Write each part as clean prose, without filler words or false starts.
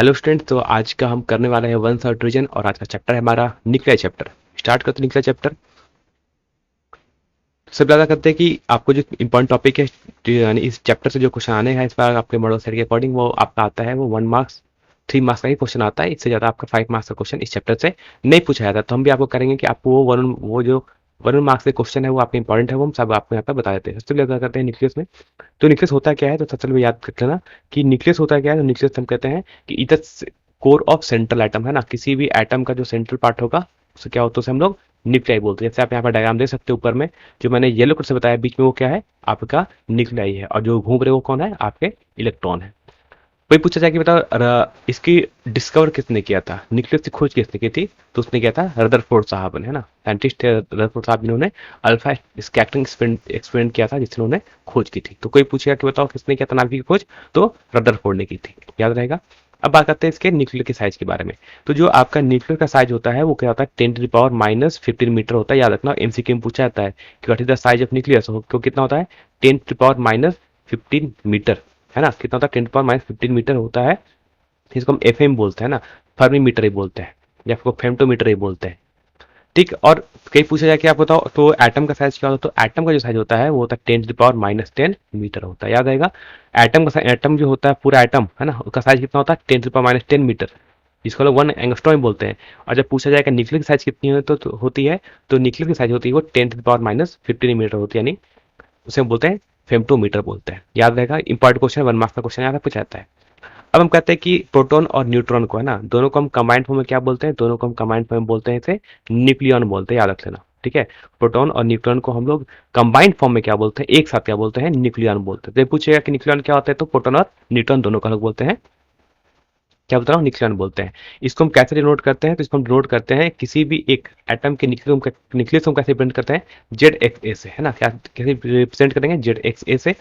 Hello student, तो आज का हम करने वाले हैं वन शॉट रिवीजन और आज का चैप्टर है हमारा न्यूक्लियर चैप्टर। स्टार्ट करते हैं न्यूक्लियर चैप्टर। सबसे पहले करते हैं कि आपको जो इम्पोर्टेंट टॉपिक है, यानी इस चैप्टर से जो क्वेश्चन आने हैं इस बार आपके मॉडल सेट के अकॉर्डिंग, वो आपका आता है वो 1 मार्क्स 3 मार्क्स का ही क्वेश्चन आता है। इससे ज़्यादा आपका 5 मार्क्स का क्वेश्चन इस चैप्टर से नहीं पूछा जाता। तो हम भी आपको करेंगे कि आपको वो जो 1 मार्क्स के क्वेश्चन है वो आपके इंपॉर्टेंट है, वो हम सब आपको यहाँ पर बता देते हैं। सबसे पहले करते हैं न्यूक्लियस में। तो न्यूक्लियस होता क्या है, तो सबसे पहले याद कर लेना कि न्यूक्लियस होता क्या है। तो न्यूक्लियस हम कहते हैं कि इधर कोर ऑफ सेंट्रल एटम है ना, किसी भी एटम का जो सेंट्रल पार्ट होगा उसे क्या होता है, उसे हम लोग न्यूक्लियाई बोलते हैं। जैसे आप यहाँ पर डायग्राम देख सकते हो ऊपर में, जो मैंने येलो कलर से बताया बीच में वो क्या है, आपका न्यूक्लियाई है, और जो घूम रहे वो कौन है, आपके इलेक्ट्रॉन है। वही पूछा जाए कि बताओ इसकी डिस्कवर किसने किया था, न्यूक्लियस की खोज किसने की थी, तो उसने किया था रदरफोर्ड साहब ने, है ना। साइंटिस्ट रदरफोर्ड साहब जिन्होंने अल्फा स्कैटरिंग एक्सपेरिमेंट किया था, जिसने उन्होंने खोज की थी। तो कोई पूछेगा कि बताओ किसने किया था नाभिक की खोज, तो रदरफोर्ड ने की थी, याद रहेगा। अब बात करते हैं इसके न्यूक्लियर के साइज के बारे में। तो जो आपका न्यूक्लियर का साइज होता है वो क्या होता है, 10⁻⁻15 मीटर होता है। याद रखना, एमसीक्यू में पूछा जाता है कि what is the size of nucleus, तो कितना होता है 10⁻⁻15 मीटर, है ना। कितना होता है 10⁻⁻15 मीटर होता है। इसको हम एफएम बोलते हैं ना, फर्मी मीटर ही बोलते हैं, या फिर फेम्टोमीटर ही बोलते हैं। ठीक। और कहीं पूछा जाए कि आप बताओ तो एटम का साइज क्या होता है, तो एटम का जो साइज होता है वो होता है 10⁻⁻10 मीटर होता है, याद रहेगा। एटम जो होता है पूरा एटम, है ना, उसका साइज कितना होता है 10⁻10 मीटर, जिसको लोग 1 एंगस्ट्रॉम बोलते हैं। और जब पूछा जाएगा न्यूक्लियर की साइज कितनी होती है, तो न्यूक्लियर की साइज होती है वो 10⁻⁻15 मीटर होती है, यानी उसे हम बोलते हैं फेम्टोमीटर बोलते हैं, याद रहेगा। इंपॉर्टेंट क्वेश्चन, 1 मार्क्स का क्वेश्चन यहाँ पूछा जाता है। अब हम कहते हैं कि प्रोटॉन और न्यूट्रॉन को, है ना, दोनों को हम कंबाइंड फॉर्म में क्या बोलते हैं, दोनों को हम कंबाइंड फॉर्म में बोलते हैं इसे न्यूक्लियन बोलते हैं, याद रख लेना। ठीक है, प्रोटॉन और न्यूट्रॉन को हम लोग कंबाइंड फॉर्म में क्या बोलते हैं, एक साथ क्या बोलते हैं, न्यूक्लियन बोलते हैं। तो पूछेगा कि न्यूक्लियन क्या होता है, तो प्रोटॉन और न्यूट्रॉन दोनों को हम लोग बोलते हैं, क्या बता रहा हूँ, न्यूक्लियन बोलते हैं। इसको हम कैसे डिनोट करते हैं, तो इसको हम डिनोट करते हैं किसी भी एक एटम के न्यूक्लियस को कैसे रिप्रेजेंट करते हैं, जेड एक्स ए से, है ना। क्या कैसे रिप्रेजेंट करेंगे, जेड एक्स ए से।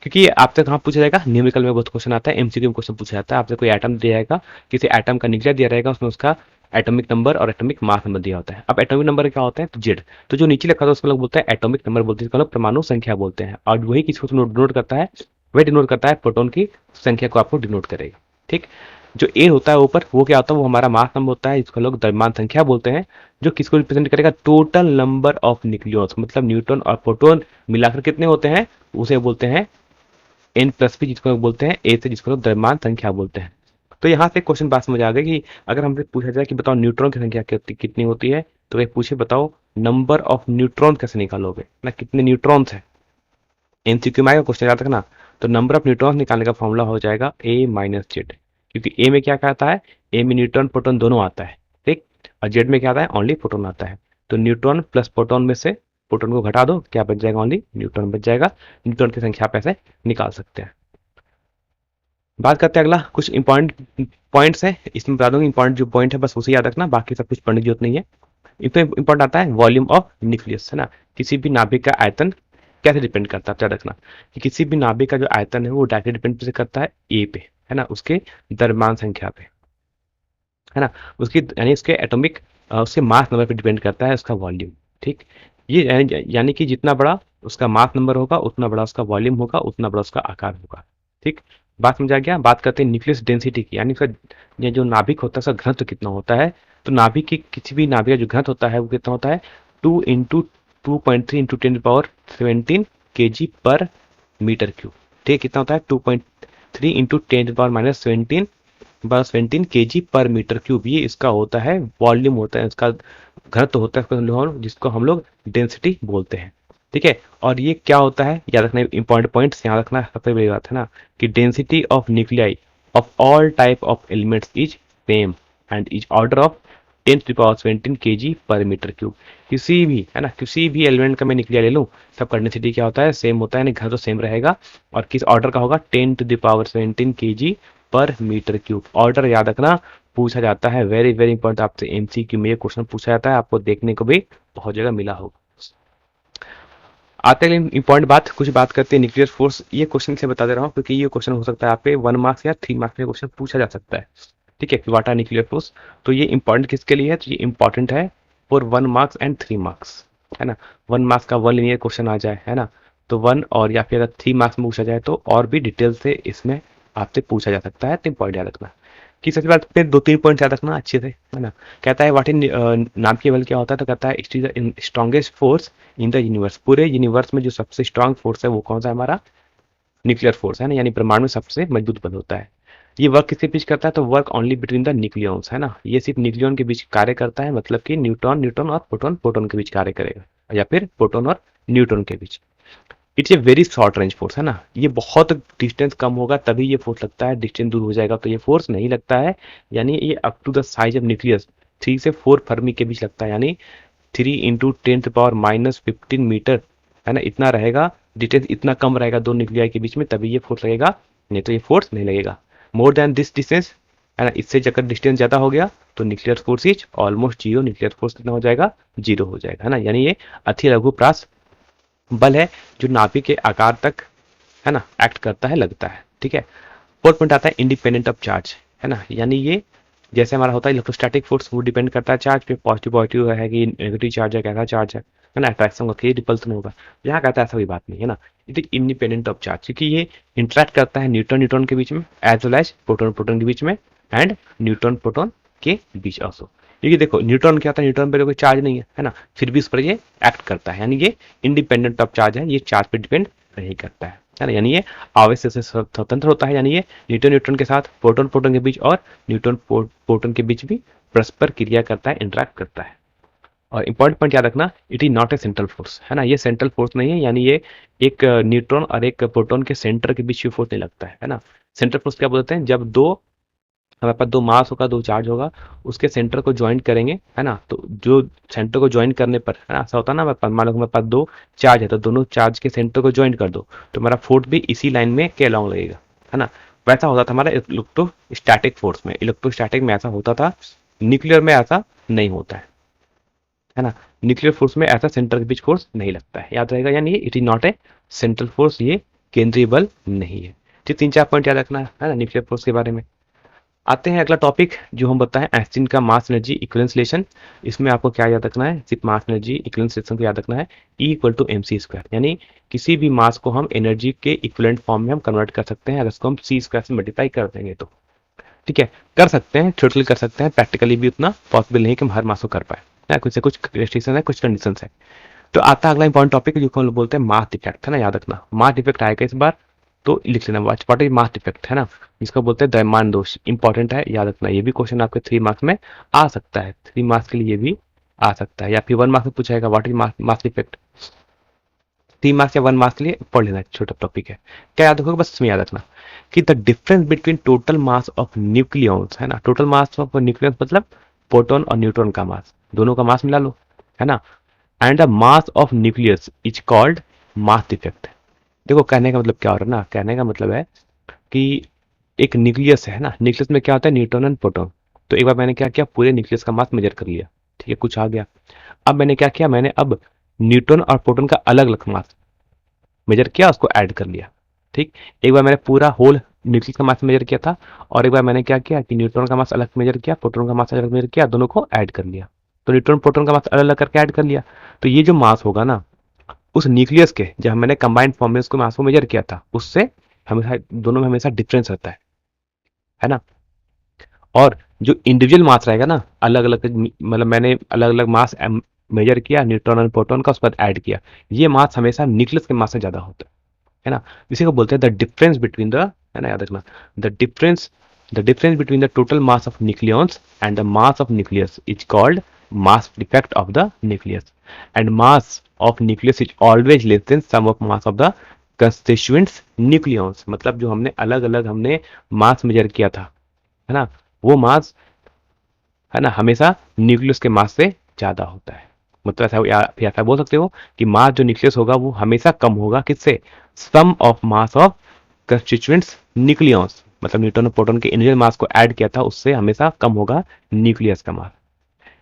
क्योंकि आपसे कहाँ पूछा जाएगा, न्यूमेरिकल में बहुत क्वेश्चन आता है, एमसीक्यू में क्वेश्चन पूछा जाता है। आपसे कोई एटम दिया जाएगा, किसी एटम का न्यूक्लियर दिया रहेगा, उसमें उसका एटॉमिक नंबर और एटॉमिक मास नंबर दिया होता है। अब एटॉमिक नंबर क्या होता है, तो जेड। तो जो नीचे लिखा था उसको लोग बोलते हैं एटॉमिक नंबर बोलते हैं, इसको लोग परमाणु संख्या बोलते हैं। और वही किसको डिनोट करता है, वही डिनोट करता है प्रोटॉन की संख्या को आपको डिनोट करेगा। ठीक। जो ए होता है ऊपर, वो क्या होता है, वो हमारा मास नंबर होता है, इसको लोग द्रव्यमान संख्या बोलते हैं, जो किसको रिप्रेजेंट करेगा, टोटल नंबर ऑफ न्यूक्लियॉन्स, मतलब न्यूट्रॉन और प्रोटॉन मिलाकर कितने होते हैं, उसे बोलते हैं N+P, जिसको लोग बोलते हैं ए से, जिसको लोग द्रव्यमान संख्या बोलते हैं। तो यहाँ से क्वेश्चन बात समझ आ गई कि अगर हमसे पूछा जाए कि बताओ न्यूट्रॉन की संख्या कितनी होती है, तो वे पूछे बताओ नंबर ऑफ न्यूट्रॉन कैसे निकालोगे ना, कितने न्यूट्रॉन्स हैं। एमसीक्यू में आएगा क्वेश्चन, याद रखना। तो नंबर ऑफ न्यूट्रॉन निकालने का फॉर्मूला हो जाएगा A-Z, क्योंकि ए में क्या आता है, ए में न्यूट्रॉन प्रोटॉन दोनों आता है, ठीक। और जेड में क्या आता है, ओनली प्रोटॉन आता है। तो न्यूट्रॉन प्लस प्रोटॉन में से प्रोटॉन को घटा दो, क्या बच जाएगा, ओनली न्यूट्रॉन बच जाएगा। न्यूट्रॉन की संख्या आप ऐसे निकाल सकते हैं। बात करते हैं अगला, कुछ इंपॉर्टेंट पॉइंट्स है इसमें बता दूंगा। इंपॉर्टेंट जो पॉइंट है बस उसे याद रखना, बाकी सब कुछ पढ़ने की जरूरत नहीं है। इसमें इंपॉर्टेंट आता है वॉल्यूम ऑफ न्यूक्लियस, है ना। किसी भी नाभिक का आयतन कैसे डिपेंड करता है, याद रखना कि किसी भी नाभिक का जो आयतन है वो डायरेक्टली डिपेंड करता है ए पे, है ना, उसके द्रव्यमान संख्या पे, है ना, उसकी यानी उसके एटॉमिक उसके मास नंबर पे डिपेंड करता है उसका वॉल्यूम। ठीक। ये यानी कि जितना बड़ा उसका मास नंबर होगा उतना बड़ा उसका वॉल्यूम होगा, उतना बड़ा उसका आकार होगा। ठीक। बात समझ आ गया। बात करते हैं न्यूक्लियस डेंसिटी की, यानी उसका ये जो नाभिक होता है उसका घनत्व कितना होता है। तो नाभिक की किसी भी नाभिक का जो घनत्व होता है वो कितना होता है, 2 × 2.3 × 10⁻17 kg/m³। ठीक। कितना होता है 2.3 × 10⁻17 kg/m³। ये इसका होता है वॉल्यूम, होता है इसका घनत्व होता है, जिसको हम लोग डेंसिटी बोलते हैं। ठीक है। और ये क्या होता है, याद रखना इंपॉर्टेंट पॉइंट्स याद रखना, सबसे बड़ी बात है ना कि density of nuclei of all type of elements is same and is order of 10⁻17 kg/m³। किसी भी, है ना, किसी भी एलिमेंट का मैं न्यूक्लियाई ले लूँ, सबका डेंसिटी क्या होता है, सेम होता है, यानी घनत्व सेम रहेगा। और किस ऑर्डर का होगा, 10⁻17 kg/m³। ऑर्डर याद रखना, पूछा जाता है, वेरी वेरी इंपॉर्टेंट, आपसे एमसीक्यू में ये क्वेश्चन पूछा जाता है, आपको देखने को भी बहुत जगह मिला होगा। आते हैं इंपॉर्टेंट बात, कुछ बात करते हैं न्यूक्लियर फोर्स। ये क्वेश्चन से बता दे रहा हूँ क्योंकि ये क्वेश्चन हो सकता है आपके 1 मार्क्स या 3 मार्क्स में क्वेश्चन पूछा जा सकता है। ठीक है, व्हाट आर न्यूक्लियर फोर्स। तो ये इंपॉर्टेंट किसके लिए है, तो ये इंपॉर्टेंट है फॉर 1 मार्क्स एंड 3 मार्क्स, है ना। 1 मार्क्स का 1 लिनियर क्वेश्चन आ जाए, है ना, तो 1, और या फिर अगर 3 मार्क्स में पूछा जाए तो और भी डिटेल से इसमें आपसे पूछा जा सकता है, तो इंपॉर्टेंट याद रखना। कि सबसे बात पे 2-3 पॉइंट याद रखना अच्छे से, है ना। कहता है व्हाट इन नाम के बल क्या होता है, तो कहता है it is the strongest force in the universe. पूरे यूनिवर्स में जो सबसे स्ट्रांग फोर्स है वो कौन सा है, हमारा न्यूक्लियर फोर्स है ना, यानी परमाणु में सबसे मजबूत बल होता है। ये वर्क किसके बीच करता है, तो work only between the nucleons, है ना। ये सिर्फ न्यूक्लियन के बीच कार्य करता है, मतलब कि न्यूट्रॉन न्यूट्रॉन और प्रोटॉन प्रोटॉन के बीच कार्य करेगा, या फिर प्रोटॉन और न्यूट्रॉन के बीच। It's a very short range force, है ना। ये बहुत डिस्टेंस कम होगा तभी ये फोर्स लगता है, डिस्टेंस दूर हो जाएगा तो ये फोर्स नहीं लगता है। यानी ये up to the size of nucleus 3 से 4 फर्मी के बीच लगता है, यानी 3 × 10⁻⁻15 मीटर, है ना, इतना रहेगा। डिस्टेंस इतना कम रहेगा दो न्यूक्लियाई के बीच में, तभी ये फोर्स लगेगा, नहीं तो ये फोर्स नहीं लगेगा। मोर देन दिस डिस्टेंस, है ना, इससे अगर डिस्टेंस ज्यादा हो गया तो nuclear force is almost zero, nuclear force कितना हो जाएगा, जीरो हो जाएगा, है ना। यानी ये अति लघु प्रास बल है जो नाभिक के आकार तक, है ना, एक्ट करता है, लगता है, ठीक है। फोर्थ पॉइंट आता है इंडिपेंडेंट ऑफ चार्ज, है ना। यानी ये जैसे हमारा होता है इलेक्ट्रोस्टैटिक फोर्स, वो डिपेंड करता है चार्ज पे, पॉजिटिव पॉजिटिव है कि नेगेटिव चार्ज है, कैसा चार्ज है ना, अट्रैक्शन होगा कि रिपल्सन होगा। यहाँ कहता है ऐसा कोई बात नहीं, है ना। It is independent of charge, क्योंकि ये इंटरेक्ट करता है न्यूट्रॉन न्यूट्रॉन के बीच में, as well as proton proton के बीच में, एंड न्यूट्रॉन प्रोटॉन के बीच ऑल्सो। क्योंकि देखो न्यूट्रॉन क्या होता है, न्यूट्रॉन पे कोई चार्ज नहीं है ना, फिर भी उस पर ये एक्ट करता है, यानी ये इंडिपेंडेंट ऑफ चार्ज है, ये चार्ज पे डिपेंड नहीं करता है ना। यानी ये आवेश से स्वतंत्र होता है, यानी ये न्यूट्रॉन न्यूट्रॉन के साथ प्रोटॉन प्रोटॉन के बीच और न्यूट्रॉन प्रोटॉन के बीच भी परस्पर क्रिया करता है, इंटरेक्ट करता है। और इंपॉर्टेंट पॉइंट याद रखना, it is not a central force, है ना। ये सेंट्रल फोर्स नहीं है, यानी ये एक न्यूट्रॉन और एक प्रोटॉन के सेंटर के बीच फोर्स नहीं लगता है ना। सेंट्रल फोर्स क्या बोलते हैं, जब दो हमारे पास दो मास होगा, दो चार्ज होगा, उसके सेंटर को ज्वाइन करेंगे, है ना। तो जो सेंटर को ज्वाइन करने पर, है ना, ऐसा होता है ना, मान लो हमारे पास दो चार्ज है तो दोनों चार्ज के सेंटर को ज्वाइन कर दो तो हमारा फोर्स भी इसी लाइन में के अलॉन्ग लगेगा, है ना। वैसा होता था हमारा इलेक्ट्रोस्टैटिक फोर्स में, इलेक्ट्रोस्टैटिक में ऐसा होता था, न्यूक्लियर में ऐसा नहीं होता है ना। न्यूक्लियर फोर्स में ऐसा सेंटर के बीच फोर्स नहीं लगता है, याद रहेगा। यानी it is not a central force, ये केंद्रीय बल नहीं है। ठीक, 3-4 पॉइंट याद रखना है ना न्यूक्लियर फोर्स के बारे में। आते हैं अगला टॉपिक जो हम बताएं, आइंस्टीन का मास एनर्जी इक्विवेलेंस रिलेशन। इसमें आपको क्या याद रखना है, सिर्फ मास एनर्जी इक्विवेलेंस रिलेशन को याद रखना है, E = mc², यानी किसी भी मास को हम एनर्जी के इक्विवेलेंट फॉर्म में हम कन्वर्ट कर सकते हैं अगर इसको हम c² से मल्टीप्लाई कर देंगे तो। ठीक है, कर सकते हैं, थ्योरेटिकली कर सकते हैं, प्रैक्टिकली भी उतना पॉसिबल नहीं कि हम हर मास को कर पाए, कुछ से कुछ रेस्ट्रिक्शन है, कुछ कंडीशन है। तो आता है अगला इंपॉर्टेंट टॉपिक जो हम लोग बोलते हैं मास डिफेक्ट, है ना। याद रखना मास डिफेक्ट आएगा इस बार तो लिख लेना, व्हाट इज मास डिफेक्ट, है ना। इसको बोलते हैं द्रव्यमान दोष, इंपॉर्टेंट है, याद रखना। ये भी क्वेश्चन आपके 3 मार्क्स में आ सकता है, 3 मार्क्स के लिए ये भी आ सकता है, या फिर 1 मार्क्स में पूछाएगा what is mass defect. 3 marks या 1 मार्क्स के लिए पढ़ लेना, छोटा टॉपिक है। क्या याद रखोगे, बस इसमें याद रखना कि the difference between total mass of nucleons, है ना। टोटल मास ऑफ न्यूक्लियॉन्स मतलब प्रोटॉन और न्यूट्रॉन का मास, दोनों का मास मिला लो, है ना, and the mass of nucleus is called mass defect. देखो कहने का मतलब क्या हो रहा है ना, कहने का मतलब है कि एक न्यूक्लियस है ना, न्यूक्लियस में क्या होता है, न्यूट्रॉन एंड प्रोटॉन। तो एक बार मैंने क्या किया, पूरे न्यूक्लियस का मास मेजर कर लिया, ठीक है, कुछ आ गया। अब मैंने क्या किया, मैंने अब न्यूट्रॉन और प्रोटॉन का अलग अलग मास मेजर किया, उसको ऐड कर लिया, ठीक। एक बार मैंने पूरा होल न्यूक्लियस का मास मेजर किया था, और एक बार मैंने क्या किया कि न्यूट्रॉन का मास अलग मेजर किया, प्रोटॉन का मास अलग मेजर किया, दोनों को ऐड कर लिया। तो न्यूट्रॉन प्रोटॉन का मास अलग अलग करके ऐड कर लिया। तो ये जो मास होगा ना उस न्यूक्लियस के, जब मैंने कंबाइंड फॉर्म में उसको मास को मेजर किया था, उससे हमेशा दोनों में हमेशा डिफरेंस रहता है ना। और जो इंडिविजुअल मास रहेगा ना, अलग अलग, मतलब मैंने अलग अलग मास मेजर किया न्यूट्रॉन और प्रोटॉन का, उस पर ऐड किया, ये मास हमेशा न्यूक्लियस के मास से ज्यादा होता है ना। इसी को बोलते हैं द डिफरेंस बिटवीन द, है ना, याद रखना, the difference between the total mass of nucleons and the mass of nucleus is called mass defect of the nucleus, and mass of nucleus is always less than sum of mass of the constituents nucleons. मतलब जो हमने अलग अलग हमने मास major किया था, है ना, वो मास, है ना, हमेशा न्यूक्लियस के मास से ज्यादा होता है। मतलब ऐसा, या फिर ऐसा बोल सकते हो कि मास जो न्यूक्लियस होगा वो हमेशा कम होगा किससे, sum of mass of constituents nucleons. मतलब न्यूट्रॉन और प्रोटॉन के इंडिविजुअल मास को ऐड किया था, उससे हमेशा कम होगा न्यूक्लियस का मास,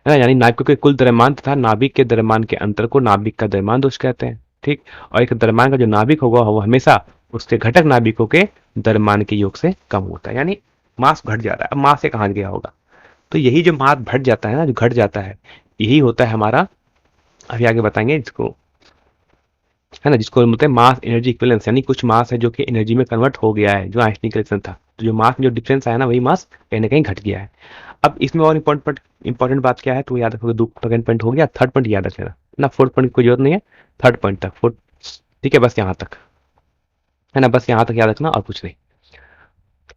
है ना। यानी नाभिक के कुल द्रव्यमान तथा नाभिक के द्रव्यमान के अंतर को नाभिक का द्रव्यमान दोष कहते हैं, ठीक। और एक द्रव्यमान का जो नाभिक होगा वो हमेशा उसके घटक नाभिकों के द्रव्यमान के योग से कम होता है, यानी मास घट जाता है। अब मास से कहाँ गया होगा, तो यही जो मास घट जाता है ना, जो घट जाता है, यही होता है हमारा, अभी आगे बताएंगे इसको, है ना, जिसको बोलते हैं मास एनर्जी इक्विवेलेंस। यानी कुछ मास है जो कि एनर्जी में कन्वर्ट हो गया है, जो आइंस्टीन का रिलेशन था, तो जो मास में जो डिफरेंस आया ना वही मास कहीं ना कहीं घट गया है। अब इसमें और इंपॉर्टेंट बात क्या है तो याद रखोगे, 2 पॉइंट हो गया, थर्ड पॉइंट याद रखना ना, फोर्थ पॉइंट की कोई जरूरत नहीं है, थर्ड पॉइंट तक फोर्थ, ठीक है, बस यहाँ तक है ना, बस यहाँ तक याद रखना और कुछ नहीं।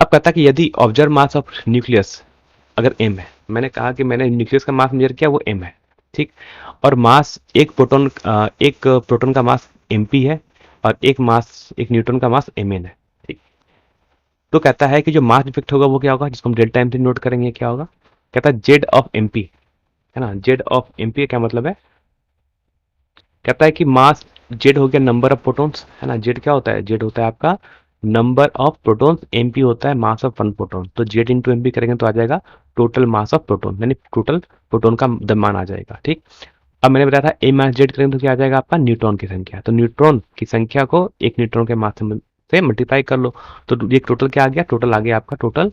अब कहता है कि यदि ऑब्जर्व मास ऑफ न्यूक्लियस अगर m है, मैंने कहा कि मैंने न्यूक्लियस का मास मेजर किया वो m है, ठीक, और मास एक प्रोटॉन का मास mp है और एक न्यूट्रॉन का मास mn है, ठीक। तो कहता है कि जो मास डिफेक्ट होगा वो क्या होगा, जिसको हम डेल्टा m से नोट करेंगे, क्या होगा, कहता है z ऑफ mp, है ना, z ऑफ mp का क्या मतलब है, कहता है कि मास जेड हो गया नंबर ऑफ प्रोटॉन्स, है ना, जेड क्या होता है, जेड होता है आपका नंबर ऑफ प्रोटॉन्स, एमपी होता है मास ऑफ वन प्रोटॉन, तो जेड इंटू एमपी करेंगे तो आ जाएगा टोटल मास ऑफ प्रोटॉन, यानी टोटल प्रोटॉन का द्रव्यमान आ जाएगा, ठीक। अब मैंने बताया था ए मास जेड करेंगे तो क्या आ जाएगा आपका न्यूट्रॉन की संख्या, तो न्यूट्रॉन की संख्या को एक न्यूट्रॉन के मास से मल्टीप्लाई कर लो, तो ये टोटल क्या आ गया, टोटल आ गया आपका टोटल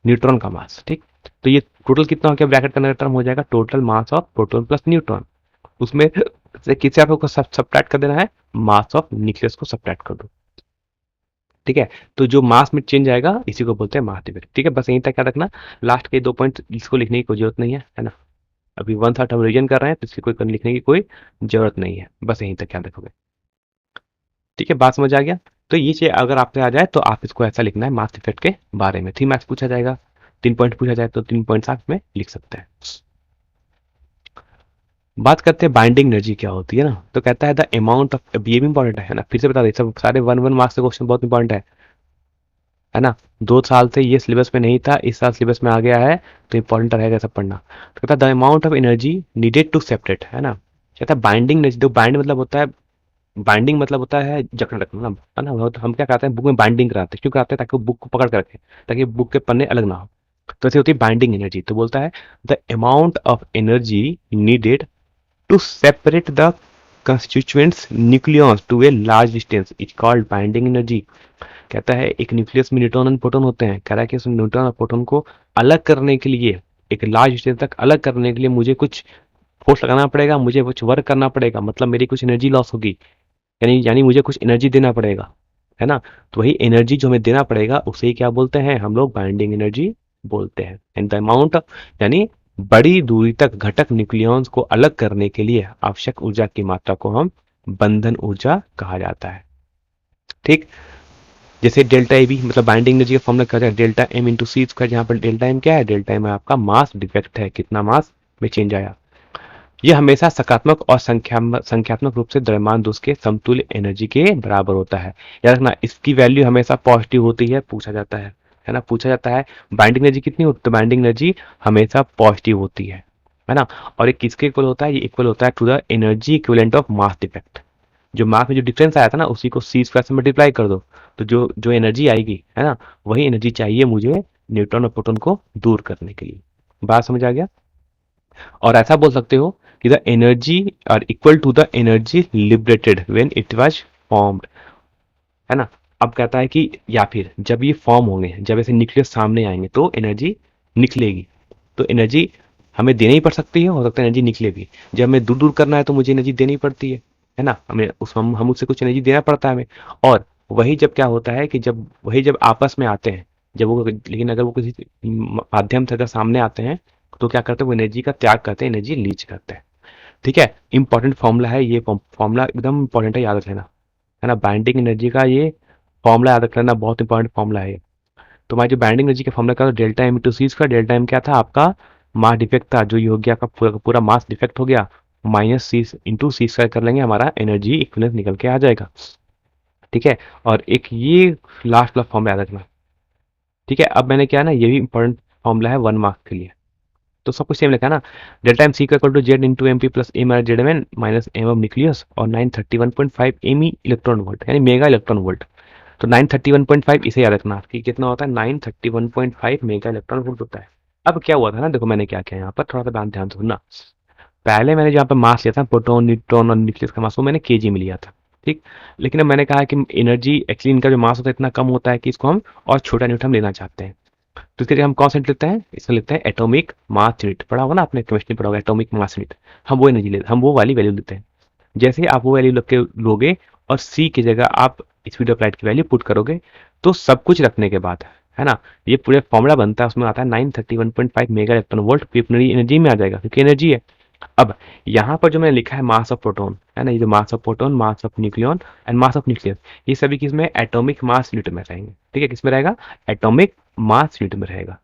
न्यूट्रॉन का मास, ठीक। तो ये टोटल कितना हो गया, ब्रैकेट का टर्म हो जाएगा total mass of proton plus neutron, उसमें से किससे आपको सब्ट्रैक्ट कर देना है, मास ऑफ न्यूक्लियस को सब्ट्रैक्ट कर दो, ठीक है। तो जो मास में चेंज आएगा इसी को बोलते हैं मास डिफेक्ट, ठीक है, बस यहीं तक क्या रखना, लास्ट के 2 पॉइंट इसको लिखने की कोई जरूरत नहीं है ना, अभी वन थर्ड हम रिवीजन कर रहे हैं तो इसकी कोई लिखने की कोई जरूरत नहीं है, बस यहीं तक क्या रखोगे, ठीक है, बात समझ आ गया। तो ये चीज अगर आपसे आ जाए तो आप इसको ऐसा लिखना है मास डिफेक्ट के बारे में, 3 मार्क्स पूछा जाएगा, 3 पॉइंट पूछा जाए तो 3 पॉइंट आप में लिख सकते हैं। बात करते हैं बाइंडिंग एनर्जी क्या होती है ना, तो कहता है द अमाउंट ऑफ, ये भी इंपॉर्टेंट है ना, फिर से बता दें, सब सारे 1 1 मार्क्स के क्वेश्चन बहुत इंपॉर्टेंट है ना, 2 साल से ये सिलेबस में नहीं था, इस साल सिलेबस में आ गया है, तो इंपॉर्टेंट रहेगा सब पढ़ना। तो कहता है the amount of energy needed to separate, है ना, कहता है बाइंडिंग एनर्जी, तो बाइंड मतलब होता है, बाइंडिंग मतलब होता है जकड़ रखना ना, है ना, तो हम क्या करते हैं बुक में बाइंडिंग कराते हैं, क्यों कराते हैं, ताकि वो बुक को पकड़ कर रखें, ताकि बुक के पन्ने अलग ना हो, तो ऐसे होती है बाइंडिंग एनर्जी। तो बोलता है the amount of energy needed to separate the constituents nucleons to a large distance is called binding energy। कहता है एक न्यूक्लियस में न्यूट्रॉन और प्रोटॉन होते हैं, कह रहा है कि उस न्यूट्रॉन और प्रोटॉन को अलग करने के लिए, एक लार्ज डिस्टेंस तक अलग करने के लिए मुझे कुछ फोर्स लगाना पड़ेगा, मुझे कुछ वर्क करना पड़ेगा, मतलब मेरी कुछ एनर्जी लॉस होगी, यानी मुझे कुछ एनर्जी देना पड़ेगा, है ना, तो वही एनर्जी जो हमें देना पड़ेगा उसे ही क्या बोलते हैं हम लोग, बाइंडिंग एनर्जी बोलते हैं। एंड द अमाउंट, यानी बड़ी दूरी तक घटक न्यूक्लियॉन्स को अलग करने के लिए आवश्यक ऊर्जा की मात्रा को हम बंधन ऊर्जा कहा जाता है, ठीक। जैसे डेल्टा ए बी मतलब बाइंडिंग एनर्जी का फॉर्मूला क्या है, डेल्टा एम इंटू सी स्क्वायर, जहाँ पर डेल्टा एम क्या है, डेल्टा एम आपका मास डिफेक्ट है, कितना मास में चेंज आया, यह हमेशा सकारात्मक और संख्यात्मक रूप से द्रव्यमान दोष के समतुल्य एनर्जी के बराबर होता है। याद रखना इसकी वैल्यू हमेशा पॉजिटिव होती है, पूछा जाता है ना, पूछा जाता है बाइंडिंग एनर्जी कितनी होती है, तो बाइंडिंग एनर्जी हमेशा पॉजिटिव होती है ना, और ये किसके इक्वल होता है, ये इक्वल होता है to the energy equivalent of mass defect, जो मास में जो डिफरेंस आया था ना उसी को सी स्क्वायर से मल्टीप्लाई कर दो, तो जो जो एनर्जी आएगी, है ना, वही एनर्जी चाहिए मुझे न्यूट्रॉन और प्रोटॉन को दूर करने के लिए। बात समझ आ गया, और ऐसा बोल सकते हो कि the energy are equal to the energy liberated when it was formed, है ना। अब कहता है कि या फिर जब ये फॉर्म होंगे, जब ऐसे न्यूक्लियस सामने आएंगे तो एनर्जी निकलेगी, तो एनर्जी हमें देनी ही पड़ सकती है, हो सकता है एनर्जी निकले भी, जब हमें दूर दूर करना है तो मुझे एनर्जी देनी पड़ती है ना, हम उससे कुछ एनर्जी देना पड़ता है हमें, और वही जब क्या होता है कि जब आपस में आते हैं, जब वो, लेकिन अगर वो किसी माध्यम से अगर सामने आते हैं तो क्या करते हैं, वो एनर्जी का त्याग करते हैं, एनर्जी लीच करते हैं, ठीक है। इंपॉर्टेंट फॉर्मूला है ये, फॉर्मूला एकदम इंपॉर्टेंट है, याद रख लेना, है ना, बाइंडिंग एनर्जी का ये फॉर्मूला याद रख लेना, बहुत इंपॉर्टेंट फॉर्मूला है ये। तो हमारी जो बाइंडिंग एनर्जी का फॉर्मूला का डेल्टा एम इंटू सी का, डेल्टा एम क्या था आपका मास डिफेक्ट था, जो ये हो गया आपका पूरा पूरा मास डिफेक्ट हो गया, माइनस सी इंटू सी स्क्वायर कर लेंगे, हमारा एनर्जी इक्विवेलेंस निकल के आ जाएगा, ठीक है। और एक ये लास्ट वाला फॉर्मूला याद रखना, ठीक है। अब मैंने क्या है ना, ये भी इंपॉर्टेंट फॉर्मूला है 1 मार्क्स के लिए, तो सब कुछ सेम लिखा है ना, delta M C equal to Z into M P plus A minus Z M minus M of nucleus और 931.5 एम इलेक्ट्रॉन वोल्ट, यानी मेगा इलेक्ट्रॉन वोल्ट, तो 931.5 इसे याद रखना कि कितना होता है, 931.5 मेगा इलेक्ट्रॉन वोल्ट होता है। अब क्या हुआ था ना, देखो मैंने क्या किया यहाँ पर, थोड़ा सा ध्यान ध्यान से सुनना, पहले मैंने जहाँ पर मास लिया था प्रोटॉन न्यूट्रॉन और न्यूक्लियस का मास, वो मैंने केजी में लिया था, ठीक। लेकिन अब मैंने कहा कि एनर्जी एक्चुअली इनका जो मास होता है इतना कम होता है कि इसको हम और छोटा यूनिट हम लेना चाहते हैं, तो इसके लिए हम कौन सा यूनिट लेते हैं, इसमें लेते हैं एटॉमिक मास यूनिट, पढ़ा होगा ना आपने, केमिस्ट्री पढ़ा होगा एटॉमिक मास यूनिट, हम वो एनर्जी लेते, हम वो वाली वैल्यू लेते हैं। जैसे ही आप वो वैल्यू लोगे और सी की जगह आप स्पीड ऑफ लाइट की वैल्यू पुट करोगे, तो सब कुछ रखने के बाद, है ना। ये पूरे फॉर्मूला बनता है, उसमें आता है 931.5 mega electron volt pre energy में आ जाएगा, क्योंकि एनर्जी है। अब यहाँ पर जो मैंने लिखा है मास ऑफ प्रोटॉन, है ना, ये जो mass of proton, mass of nucleon and mass of nucleus, ये सभी किसमें, एटॉमिक मास यूनिट में रहेंगे। ठीक है, किसमें रहेगा, एटॉमिक मास यूनिट में रहेगा।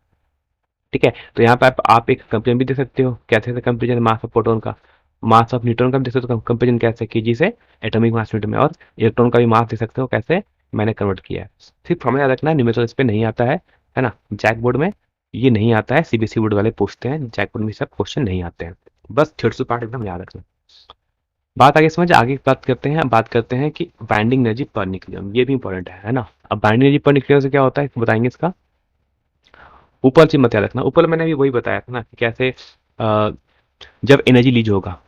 ठीक है, तो यहाँ पे आप एक कंपेरिजन भी दे सकते हो, कैसे कंपेरिजन मास ऑफ प्रोटॉन का, मास ऑफ न्यूट्रॉन का भी दे सकते हो कंपेरिजन कैसे कीजिए से एटॉमिक मास यूनिट में, और इलेक्ट्रॉन का भी मास दे सकते हो कैसे, मैंने कन्वर्ट किया है। सिर्फ हमें याद रखना है न्यूमेरिकल इस पे नहीं आता है ना, जैक बोर्ड में ये नहीं आता है, सीबीएसई बोर्ड वाले पूछते हैं, जैक बोर्ड में सब क्वेश्चन नहीं आते हैं। बस थ्योरेटिकल पार्ट एकदम याद रखना। बात आगे समझ, आगे बात करते हैं, बात करते हैं कि बाइंडिंग एनर्जी पर न्यूक्लियन, ये भी इंपॉर्टेंट है ना। अब बाइंडिंग एनर्जी पर न्यूक्लियन से क्या होता है बताएंगे इसका। ऊपर चीज मत याद रखना, ऊपर मैंने भी वही बताया था ना कि कैसे जब एनर्जी लीज होगा,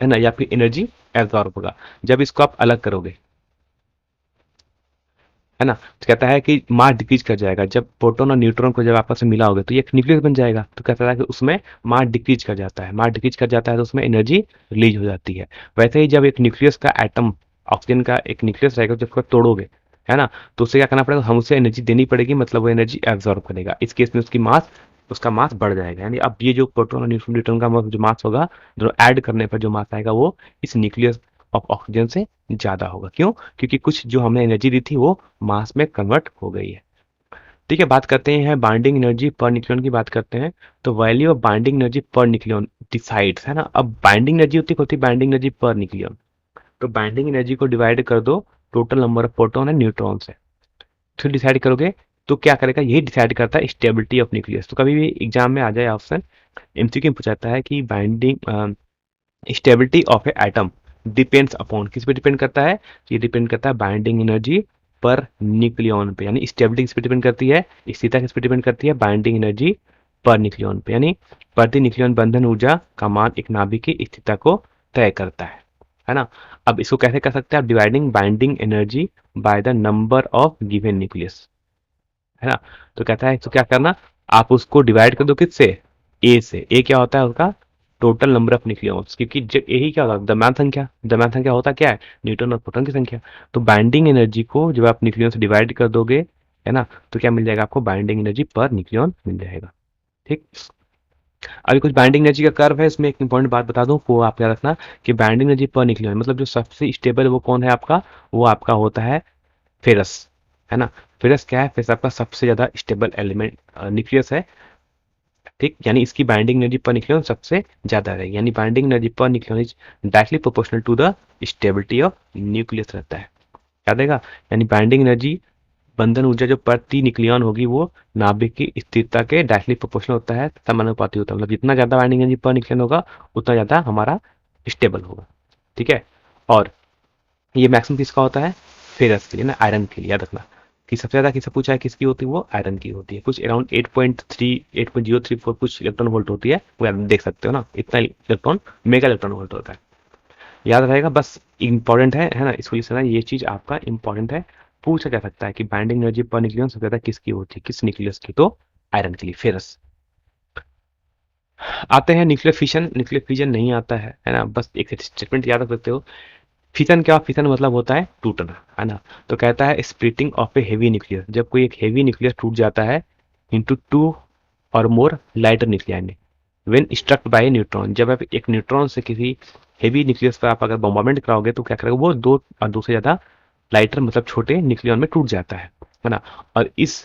है ना, या फिर एनर्जी एब्जॉर्ब होगा, जब इसको आप अलग करोगे, है ना, तो कहता है कि मास डिक्रीज कर जाएगा जब प्रोटॉन और न्यूट्रॉन को जब आपस में मिला होगा, तो ये एक न्यूक्लियस बन जाएगा। तो कहता है कि उसमें मास डिक्रीज कर जाता है, मास डिक्रीज कर जाता है तो उसमें एनर्जी रिलीज हो जाती है। वैसे ही जब एक न्यूक्लियस का एटम, ऑक्सीजन का एक न्यूक्लियस रहेगा, जब उसको तोड़ोगे, है ना, तो उसे क्या करना पड़ेगा, हम उसे एनर्जी देनी पड़ेगी, मतलब वो एनर्जी एब्जॉर्ब करेगा। इस केस में उसकी मास, उसका मास बढ़ जाएगा। यानी अब ये जो प्रोटॉन और न्यूट्रॉन का जो मास होगा, दोनों ऐड करने पर जो मास आएगा वो इस न्यूक्लियस ऑफ ऑक्सीजन से ज्यादा होगा। क्यों, क्योंकि कुछ जो हमने एनर्जी दी थी वो मास में कन्वर्ट हो गई है। ठीक है, बात करते हैं बाइंडिंग एनर्जी पर न्यूक्लियन की बात करते हैं। तो value of binding energy per nucleon decides, है ना। अब बाइंडिंग एनर्जी होती है बाइंडिंग एनर्जी पर न्यूक्लियन, तो बाइंडिंग एनर्जी को डिवाइड कर दो total number of proton and neutron से, फिर डिसाइड करोगे। तो क्या करेगा, यही डिसाइड करता है स्टेबिलिटी ऑफ न्यूक्लियस। तो कभी भी एग्जाम में आ जाए ऑप्शन, एमसीक्यू में पूछाता है कि binding stability of A atom depends upon, किस पे डिपेंड करता है, ये डिपेंड करता है बाइंडिंग एनर्जी पर न्यूक्लियन पे। यानी स्टेबिलिटी किस पे डिपेंड करती है, स्थिरता किस पे डिपेंड करती है, बाइंडिंग एनर्जी पर न्यूक्लियन पे। यानी प्रति न्यूक्लियन बंधन ऊर्जा का मान एक नाभिक की स्थिरता को तय करता है ना। अब इसको कैसे कर सकते हैं आप, dividing binding energy by the number of given nucleus, है ना। तो कहता है तो क्या करना, आप उसको डिवाइड कर दो किससे, ए से। ए क्या होता है उसका टोटल नंबर ऑफ न्यूक्लियॉन्स, क्योंकि यही क्या होता है द्रव्यमान संख्या, द्रव्यमान संख्या होता क्या है, न्यूट्रॉन और प्रोटॉन की संख्या। तो बाइंडिंग एनर्जी को जब आप न्यूक्लियन से डिवाइड कर दोगे, है ना, तो क्या मिल जाएगा आपको, बाइंडिंग एनर्जी पर न्यूक्लियन मिल जाएगा। ठीक, अभी कुछ बाइंडिंग एनर्जी का कर्व है, इसमें एक इंपॉर्टेंट बात बता दूं, वो आप याद रखना कि बाइंडिंग एनर्जी पर न्यूक्लियन मतलब जो सबसे स्टेबल वो कौन है आपका, वो आपका होता है फेरस, है ना। फेरस क्या है, फेरस आपका सबसे ज्यादा स्टेबल एलिमेंट न्यूक्लियस है। ठीक, यानी इसकी बाइंडिंग एनर्जी पर न्यूक्लियन सबसे ज्यादा रहेगी, यानी binding energy per nucleon is directly proportional to the stability of nucleus रहता है, याद रहेगा। यानी बाइंडिंग एनर्जी, बंधन ऊर्जा जो प्रति न्यूक्लियन होगी वो नाभिक की स्थिरता के डायरेक्टली प्रोपोर्शनल होता है, समानुपाती होता है। मतलब जितना ज्यादा बाइंडिंग एनर्जी पर न्यूक्लियन होगा उतना ज्यादा हमारा स्टेबल होगा। ठीक है, और ये मैक्सिमम किसका होता है, फेरस के लिए ना, आयरन के लिए, याद रखना कि सबसे ज्यादा किससे पूछा है, किसकी होती है, वो आयरन की होती है। कुछ अराउंड 8.034 कुछ इलेक्ट्रॉन वोल्ट होती है, वो आप देख सकते हो ना, इतना इलेक्ट्रॉन मेगा इलेक्ट्रॉन वोल्ट होता है, याद रहेगा। बस इंपॉर्टेंट है ना, इस वजह से ना ये चीज आपका इंपॉर्टेंट है। पूछा जा सकता है कि बाइंडिंग एनर्जी पर न्यूक्लियन सबसे ज्यादा किसकी होती है, किस न्यूक्लियस की, तो आयरन के लिए, फेरस। आते हैं न्यूक्लियर फिशन, न्यूक्लियर फिजन नहीं आता है ना, बस एक स्टेटमेंट याद रख सकते हो। फिशन क्या, फिशन मतलब होता है टूटना, है ना। तो कहता है splitting of A heavy nucleus, जब कोई एक हेवी न्यूक्लियस टूट जाता है into two or more lighter nuclei when struck by neutron, जब आप एक न्यूट्रॉन से किसी हेवी न्यूक्लियस पर आप अगर बॉम्बार्डमेंट कराओगे तो क्या करेगा, वो दो और दो से ज्यादा लाइटर मतलब छोटे न्यूक्लियन में टूट जाता है ना। और इस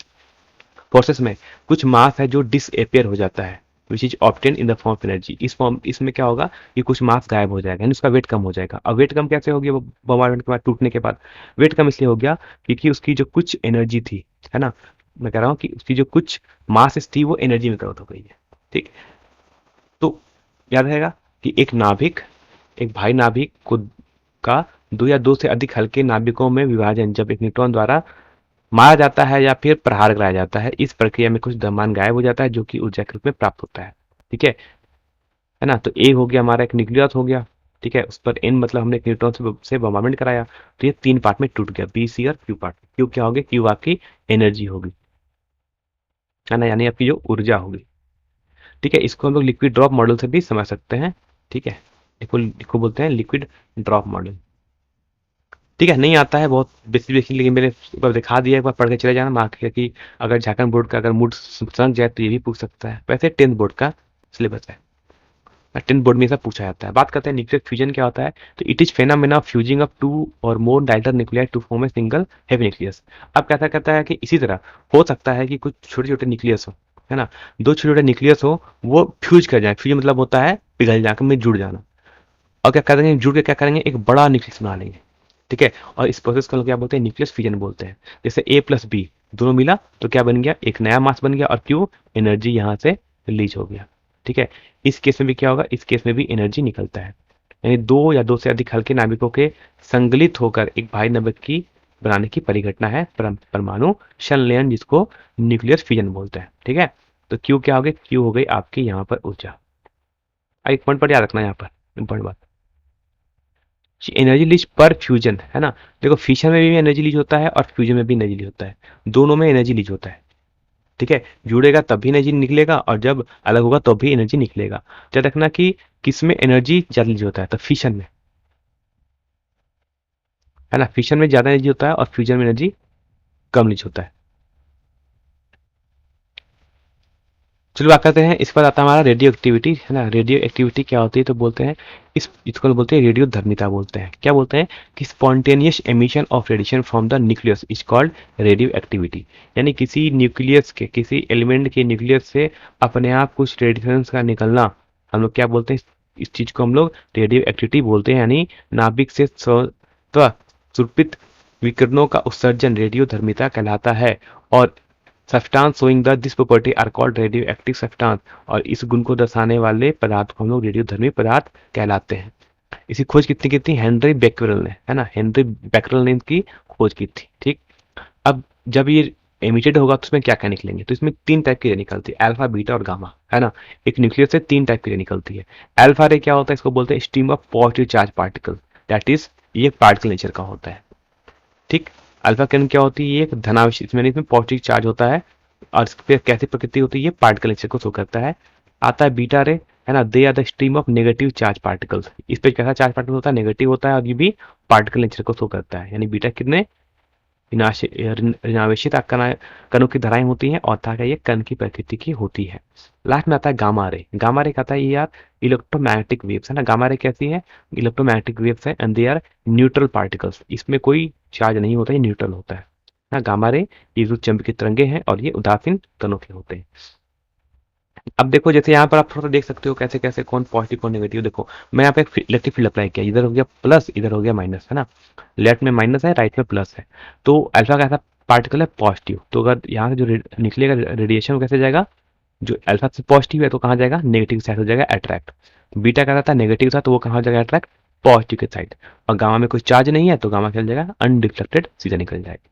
प्रोसेस में कुछ मास है जो डिसअपियर हो जाता है, which is obtain in the form of energy. इस फॉर्म, इसमें क्या होगा कि कुछ मास गायब हो जाएगा, यानी उसका वेट कम हो जाएगा। अब वेट कम कैसे हो गया, वो बॉम्बार्डमेंट के बाद, टूटने के बाद वेट कम इसलिए हो गया क्योंकि उसकी जो कुछ एनर्जी थी, है ना, मैं कह रहा हूँ कि उसकी जो कुछ मास थी वो एनर्जी में कन्वर्ट हो गई है। ठीक, तो याद रहेगा कि एक नाभिक, एक भारी नाभिक को का दो या दो से अधिक हल्के नाभिकों में विभाजन जब एक न्यूट्रॉन द्वारा मारा जाता है या फिर प्रहार कराया जाता है, इस प्रक्रिया में कुछ द्रव्यमान गायब हो जाता है जो कि ऊर्जा के रूप में प्राप्त होता है। ठीक है ना। तो ए हो गया हमारा एक न्यूक्लियस हो गया, ठीक है, उस पर एन मतलब हमने एक न्यूट्रॉन से बॉम्बार्डमेंट कराया, तो ये तीन पार्ट में टूट गया, बी सी और क्यू पार्ट। क्यू क्या होगी, क्यू आपकी एनर्जी होगी, है ना, यानी आपकी जो ऊर्जा होगी। ठीक है, इसको हम लोग लिक्विड ड्रॉप मॉडल से भी समझ सकते हैं। ठीक है, इसको बोलते हैं लिक्विड ड्रॉप मॉडल। ठीक है, नहीं आता है बहुत बेसिक बेसिक, लेकिन मैंने एक बार दिखा दिया, एक बार पढ़ के चले जाना मार्क कि अगर झारखंड बोर्ड का अगर मूड सनक जाए तो ये भी पूछ सकता है। वैसे 10th बोर्ड का सिलेबस है, 10th बोर्ड में सब पूछा जाता है। बात करते हैं न्यूक्लियर फ्यूजन क्या होता है। तो it is phenomena of fusing of two or more lighter nuclear to form a single heavy nucleus. अब कैसा कहता है कि इसी तरह हो सकता है कि कुछ छोटे छोटे न्यूक्लियस हो, है ना, दो छोटे छोटे न्यूक्लियस हो, वो फ्यूज कर जाए। फ्यूज मतलब होता है पिघल जाकर में जुड़ जाना। और क्या करेंगे, जुड़ के क्या करेंगे, एक बड़ा न्यूक्लियस बना लेंगे। ठीक है, और इस प्रोसेस को हम लोग क्या बोलते हैं, न्यूक्लियस फिजन बोलते हैं। जैसे ए प्लस बी दोनों मिला तो क्या बन गया, एक नया मास बन गया, और क्यों, एनर्जी यहाँ से रिलीज हो गया। ठीक है, इस केस में भी क्या होगा, इस केस में भी एनर्जी निकलता है। यानी दो या दो से अधिक हल्के नाभिकों के संगलित होकर एक भारी नाभिक की बनाने की परिघटना है परमाणु संलयन, जिसको न्यूक्लियर फिजन बोलते हैं। ठीक है, तो क्यू क्या हो गई, क्यू हो गई आपकी यहाँ पर ऊर्जा। एक पॉइंट पर याद रखना यहाँ पर इंपॉर्टेंट बात, एनर्जी लीज पर फ्यूजन, है ना। देखो फिशन में भी एनर्जी लीज होता है और फ्यूजन में भी एनर्जी लीज होता है, दोनों में एनर्जी लीज होता है। ठीक है, जुड़ेगा तब भी एनर्जी निकलेगा और जब अलग होगा तो भी एनर्जी निकलेगा। याद रखना कि किस में एनर्जी ज्यादा लीज होता है, तो फिशन में, है ना, फिशन में ज्यादा एनर्जी होता है और फ्यूजन में एनर्जी कम लीज होता है। चलो बात करते हैं, इस पर आता है हमारा रेडियो एक्टिविटी, है ना। रेडियो एक्टिविटी क्या होती है, तो बोलते हैं इसको बोलते हैं रेडियो धर्मिता बोलते हैं। क्या बोलते हैं कि spontaneous emission of radiation from the nucleus is called radio activity. यानी किसी न्यूक्लियस के, किसी एलिमेंट के न्यूक्लियस से अपने आप कुछ रेडिएशन का निकलना, हम लोग क्या बोलते हैं, इस चीज को हम लोग रेडियो एक्टिविटी बोलते हैं। यानी नाभिक से स्वतः सुरपित विकिरणों का उत्सर्जन रेडियो धर्मिता कहलाता है। और substance showing the this property are called radio active substance. और इस गुण को दर्शाने वाले पदार्थ को हम लोग रेडियोधर्मी पदार्थ कहलाते हैं। इसी खोज कितनी की थी, हेनरी बेक्वेरेल ने, है ना, हेनरी बेक्वेरेल ने इसकी खोज की थी। ठीक, अब जब ये एमिटेड होगा तो उसमें क्या क्या निकलेंगे, तो इसमें तीन टाइप की रे निकलती है, अल्फा बीटा और गामा, है ना। एक न्यूक्लियस से तीन टाइप की रे निकलती है। अल्फा रे क्या होता है, इसको बोलते हैं stream of positive charge particle, that is ये पार्टिकल नेचर का होता है। ठीक, अल्फा किरण क्या होती है, ये एक धनावेश, इसमें पॉजिटिव चार्ज होता है। और इस पे कैसी प्रकृति होती है, ये पार्टिकल नेचर को शो करता है। आता है बीटा रे, है ना, they are the stream of negative charge particles. इस पे कैसा चार्ज पार्टिकल होता है, नेगेटिव होता है, और ये भी पार्टिकल नेचर को शो करता है। यानी बीटा कितने ऋणावेशित कणों की धाराएं होती हैं, और था क्या, ये कण की प्रकृति की होती है। लास्ट में आता है गामा रे। गामा रे कहता है ये यार इलेक्ट्रोमैग्नेटिक वेव्स, है ना। गामा रे कैसी है, इलेक्ट्रोमैग्नेटिक वेव्स है, and they are neutral particles, इसमें कोई चार्ज नहीं होता, ये न्यूट्रल होता है ना गामा रे। ये जो चुंबकीय तरंगे हैं और ये उदासीन कणों के होते हैं। अब देखो जैसे यहाँ पर आप थोड़ा सा देख सकते हो कैसे कैसे कौन पॉजिटिव कौन नेगेटिव। देखो मैं यहाँ पे इलेक्ट्रिक फील्ड अप्लाई किया, इधर हो गया प्लस, इधर हो गया माइनस, है ना। लेफ्ट में माइनस है, राइट में प्लस है। तो अल्फा का ऐसा पार्टिकल है पॉजिटिव, तो अगर यहाँ से जो निकलेगा रेडिएशन वो कैसे जाएगा, जो अल्फा से पॉजिटिव है तो कहाँ जाएगा, नेगेटिव साइड हो जाएगा अट्रैक्ट। बीटा का रहता है नेगेटिव था तो वो कहाँ हो जाएगा अट्रैक्ट, पॉजिटिव के साइड। और गामा में कोई चार्ज नहीं है तो गामा चल जाएगा अनडिफ्लेक्टेड, सीधा निकल जाएगा।